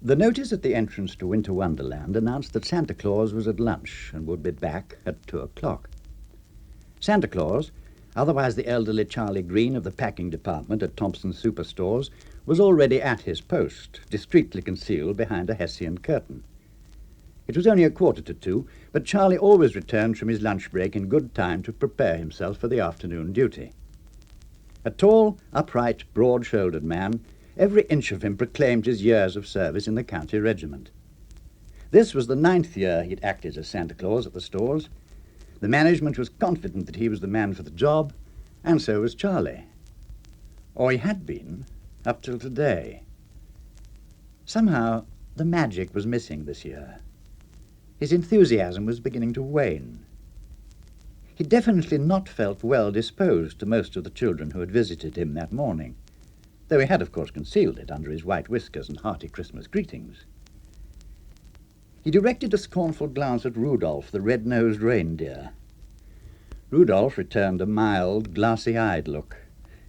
The notice at the entrance to Winter Wonderland announced that Santa Claus was at lunch and would be back at 2 o'clock. Santa Claus, otherwise the elderly Charlie Green of the packing department at Thompson's Superstores, was already at his post, discreetly concealed behind a Hessian curtain. It was only 1:45, but Charlie always returned from his lunch break in good time to prepare himself for the afternoon duty. A tall, upright, broad-shouldered man, every inch of him proclaimed his years of service in the county regiment. This was the 9th year he'd acted as Santa Claus at the stores. The management was confident that he was the man for the job, and so was Charlie. Or he had been, up till today. Somehow, the magic was missing this year. His enthusiasm was beginning to wane. He definitely not felt well disposed to most of the children who had visited him that morning, though he had, of course, concealed it under his white whiskers and hearty Christmas greetings. He directed a scornful glance at Rudolph, the red-nosed reindeer. Rudolph returned a mild, glassy-eyed look,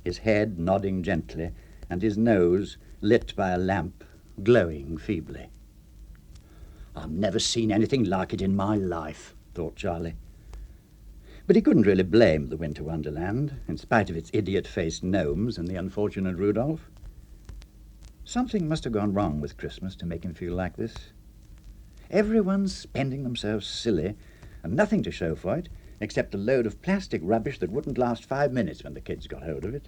his head nodding gently, and his nose, lit by a lamp, glowing feebly. "I've never seen anything like it in my life," thought Charlie. But he couldn't really blame the Winter Wonderland, in spite of its idiot-faced gnomes and the unfortunate Rudolph. Something must have gone wrong with Christmas to make him feel like this. Everyone's spending themselves silly, and nothing to show for it, except a load of plastic rubbish that wouldn't last 5 minutes when the kids got hold of it.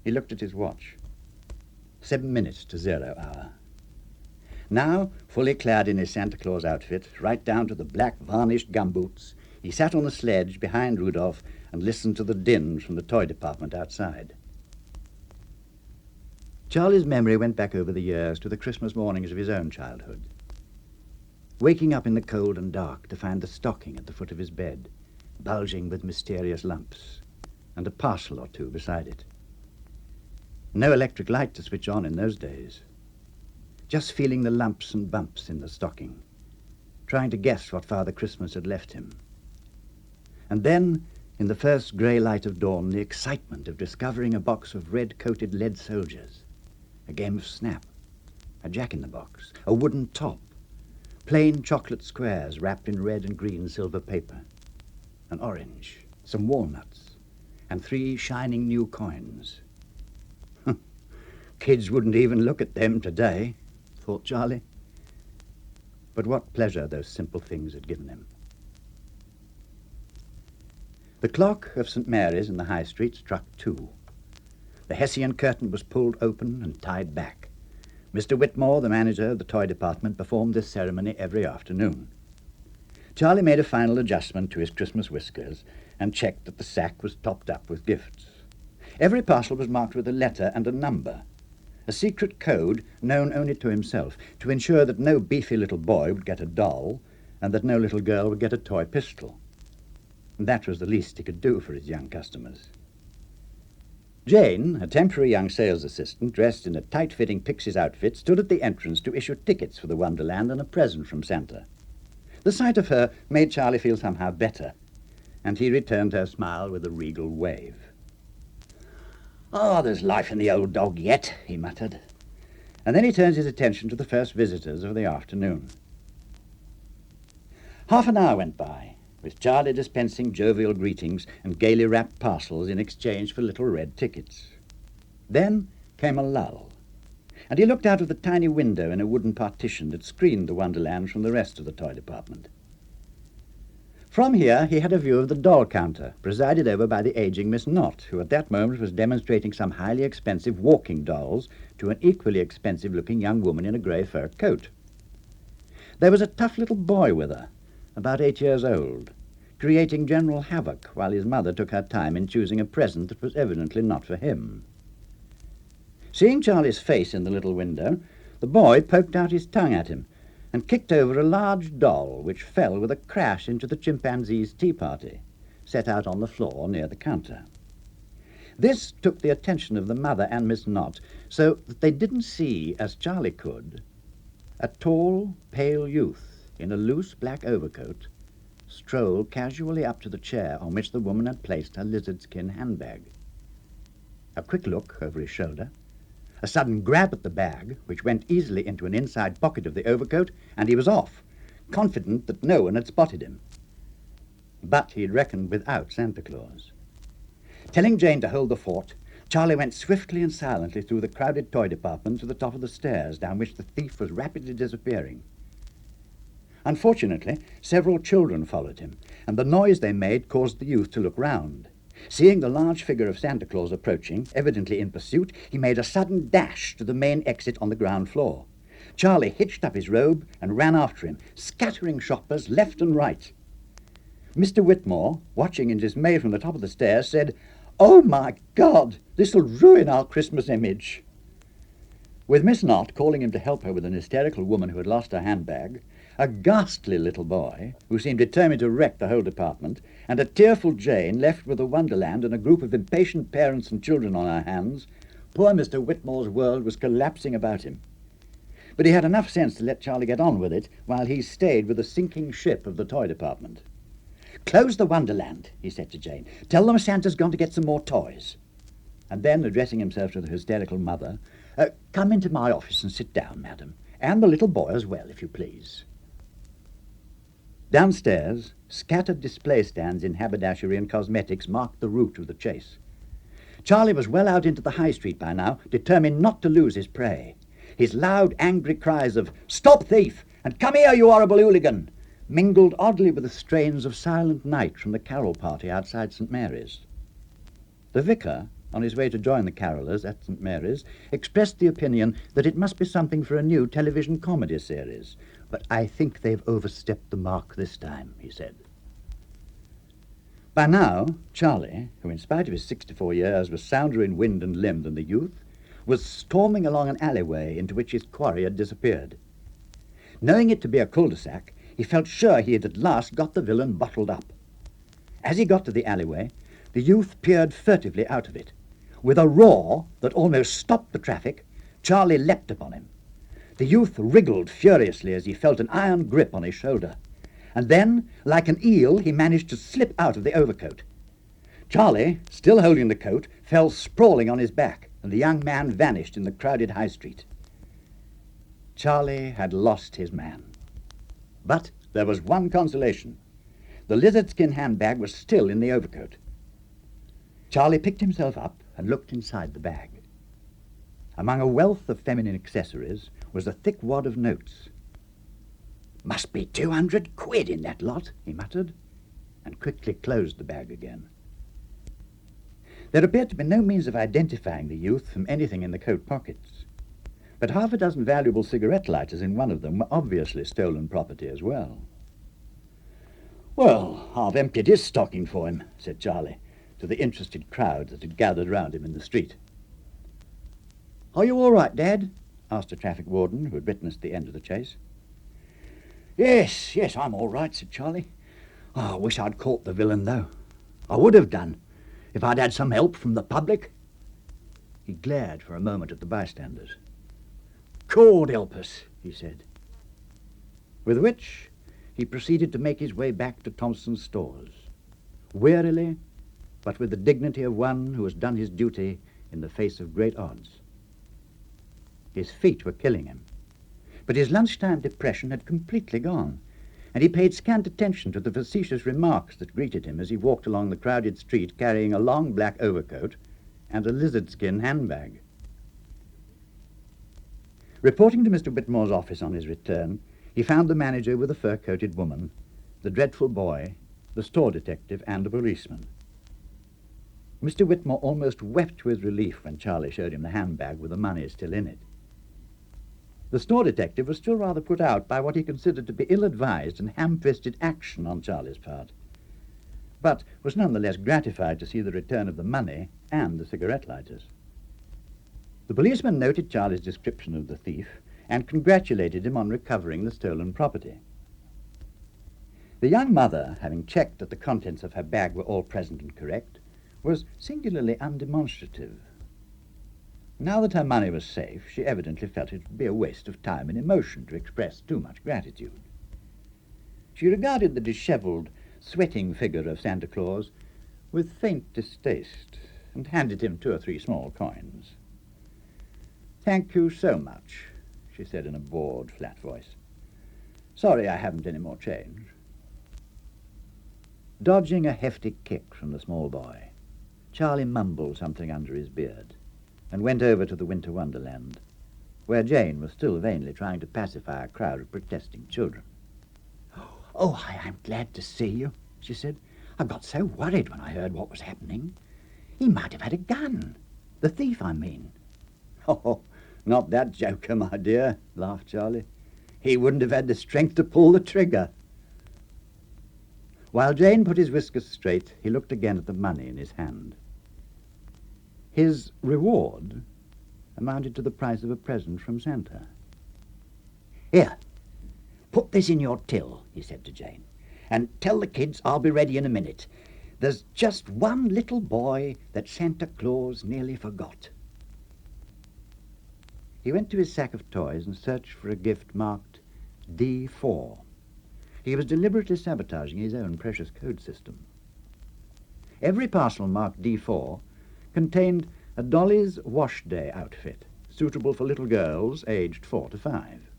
He looked at his watch. 7 minutes to 0 hour. Now, fully clad in his Santa Claus outfit, right down to the black varnished gumboots, he sat on the sledge behind Rudolph and listened to the din from the toy department outside. Charlie's memory went back over the years to the Christmas mornings of his own childhood. Waking up in the cold and dark to find the stocking at the foot of his bed, bulging with mysterious lumps, and a parcel or two beside it. No electric light to switch on in those days. Just feeling the lumps and bumps in the stocking, trying to guess what Father Christmas had left him. And then, in the first grey light of dawn, the excitement of discovering a box of red-coated lead soldiers, a game of snap, a jack-in-the-box, a wooden top, plain chocolate squares wrapped in red and green silver paper, an orange, some walnuts, and 3 shining new coins. Kids wouldn't even look at them today, thought Charlie. But what pleasure those simple things had given him. The clock of St. Mary's in the High Street struck 2. The Hessian curtain was pulled open and tied back. Mr. Whitmore, the manager of the toy department, performed this ceremony every afternoon. Charlie made a final adjustment to his Christmas whiskers and checked that the sack was topped up with gifts. Every parcel was marked with a letter and a number, a secret code known only to himself, to ensure that no beefy little boy would get a doll and that no little girl would get a toy pistol. And that was the least he could do for his young customers. Jane, a temporary young sales assistant dressed in a tight-fitting Pixies outfit, stood at the entrance to issue tickets for the Wonderland and a present from Santa. The sight of her made Charlie feel somehow better, and he returned her smile with a regal wave. "Oh, there's life in the old dog yet," he muttered. And then he turned his attention to the first visitors of the afternoon. Half an hour went by, with Charlie dispensing jovial greetings and gaily wrapped parcels in exchange for little red tickets. Then came a lull, and he looked out of the tiny window in a wooden partition that screened the Wonderland from the rest of the toy department. From here he had a view of the doll counter, presided over by the aging Miss Knott, who at that moment was demonstrating some highly expensive walking dolls to an equally expensive-looking young woman in a grey fur coat. There was a tough little boy with her, about 8 years old, creating general havoc while his mother took her time in choosing a present that was evidently not for him. Seeing Charlie's face in the little window, the boy poked out his tongue at him and kicked over a large doll which fell with a crash into the chimpanzee's tea party, set out on the floor near the counter. This took the attention of the mother and Miss Knott, so that they didn't see, as Charlie could, a tall, pale youth in a loose black overcoat stroll casually up to the chair on which the woman had placed her lizard-skin handbag. A quick look over his shoulder, A sudden grab at the bag, which went easily into an inside pocket of the overcoat, and he was off, confident that no one had spotted him. But he'd reckoned without Santa Claus. Telling Jane to hold the fort, Charlie went swiftly and silently through the crowded toy department to the top of the stairs, down which the thief was rapidly disappearing. Unfortunately, several children followed him, and the noise they made caused the youth to look round. Seeing the large figure of Santa Claus approaching, evidently in pursuit, he made a sudden dash to the main exit on the ground floor. Charlie hitched up his robe and ran after him, scattering shoppers left and right. Mr. Whitmore, watching in dismay from the top of the stairs, said, "Oh, my God, this'll ruin our Christmas image." With Miss Knott calling him to help her with an hysterical woman who had lost her handbag, a ghastly little boy, who seemed determined to wreck the whole department, and a tearful Jane left with a wonderland and a group of impatient parents and children on her hands, poor Mr. Whitmore's world was collapsing about him. But he had enough sense to let Charlie get on with it while he stayed with the sinking ship of the toy department. "Close the wonderland," he said to Jane. "Tell them Santa's gone to get some more toys." And then, addressing himself to the hysterical mother, "Come into my office and sit down, madam, and the little boy as well, if you please." Downstairs, scattered display stands in haberdashery and cosmetics marked the route of the chase. Charlie was well out into the high street by now, determined not to lose his prey. His loud, angry cries of "Stop, thief!" and "Come here, you horrible hooligan!" mingled oddly with the strains of Silent Night from the carol party outside St. Mary's. The vicar, on his way to join the carolers at St. Mary's, expressed the opinion that it must be something for a new television comedy series. "But I think they've overstepped the mark this time," he said. By now, Charlie, who in spite of his 64 years was sounder in wind and limb than the youth, was storming along an alleyway into which his quarry had disappeared. Knowing it to be a cul-de-sac, he felt sure he had at last got the villain bottled up. As he got to the alleyway, the youth peered furtively out of it. With a roar that almost stopped the traffic, Charlie leapt upon him. The youth wriggled furiously as he felt an iron grip on his shoulder. And then, like an eel, he managed to slip out of the overcoat. Charlie, still holding the coat, fell sprawling on his back, and the young man vanished in the crowded high street. Charlie had lost his man. But there was one consolation. The lizard-skin handbag was still in the overcoat. Charlie picked himself up and looked inside the bag. Among a wealth of feminine accessories was a thick wad of notes. "Must be 200 quid in that lot," he muttered, and quickly closed the bag again. There appeared to be no means of identifying the youth from anything in the coat pockets, but half a dozen valuable cigarette lighters in one of them were obviously stolen property as well. "Well, I've emptied his stocking for him," said Charlie, to the interested crowd that had gathered round him in the street. "Are you all right, Dad?" asked a traffic warden who had witnessed the end of the chase. Yes, I'm all right," said Charlie. "I wish I'd caught the villain, though. I would have done, if I'd had some help from the public." He glared for a moment at the bystanders. "God help us," he said. With which, he proceeded to make his way back to Thompson's stores, wearily, but with the dignity of one who has done his duty in the face of great odds. His feet were killing him, but his lunchtime depression had completely gone, and he paid scant attention to the facetious remarks that greeted him as he walked along the crowded street carrying a long black overcoat and a lizard-skin handbag. Reporting to Mr. Whitmore's office on his return, he found the manager with a fur-coated woman, the dreadful boy, the store detective, and a policeman. Mr. Whitmore almost wept with relief when Charlie showed him the handbag with the money still in it. The store detective was still rather put out by what he considered to be ill-advised and ham-fisted action on Charlie's part, but was none the less gratified to see the return of the money and the cigarette lighters. The policeman noted Charlie's description of the thief and congratulated him on recovering the stolen property. The young mother, having checked that the contents of her bag were all present and correct, was singularly undemonstrative. Now that her money was safe, she evidently felt it would be a waste of time and emotion to express too much gratitude. She regarded the dishevelled, sweating figure of Santa Claus with faint distaste and handed him 2 or 3 small coins. "Thank you so much," she said in a bored, flat voice. "Sorry I haven't any more change." Dodging a hefty kick from the small boy, Charlie mumbled something under his beard and went over to the Winter Wonderland, where Jane was still vainly trying to pacify a crowd of protesting children. "Oh, I'm glad to see you," she said. "I got so worried when I heard what was happening. He might have had a gun. The thief, I mean." "Oh, not that joker, my dear," laughed Charlie. "He wouldn't have had the strength to pull the trigger." While Jane put his whiskers straight, he looked again at the money in his hand. His reward amounted to the price of a present from Santa. "Here, put this in your till," he said to Jane, "and tell the kids I'll be ready in a minute. There's just one little boy that Santa Claus nearly forgot." He went to his sack of toys and searched for a gift marked D4. He was deliberately sabotaging his own precious code system. Every parcel marked D4 contained a Dolly's wash day outfit, suitable for little girls aged 4 to 5.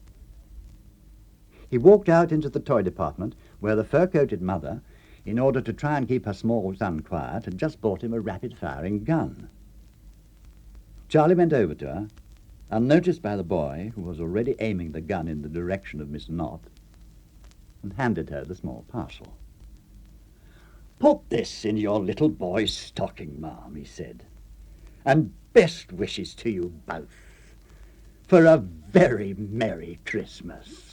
He walked out into the toy department, where the fur-coated mother, in order to try and keep her small son quiet, had just bought him a rapid-firing gun. Charlie went over to her, unnoticed by the boy, who was already aiming the gun in the direction of Miss Knott, and handed her the small parcel. "Put this in your little boy's stocking, ma'am," he said, "and best wishes to you both for a very Merry Christmas."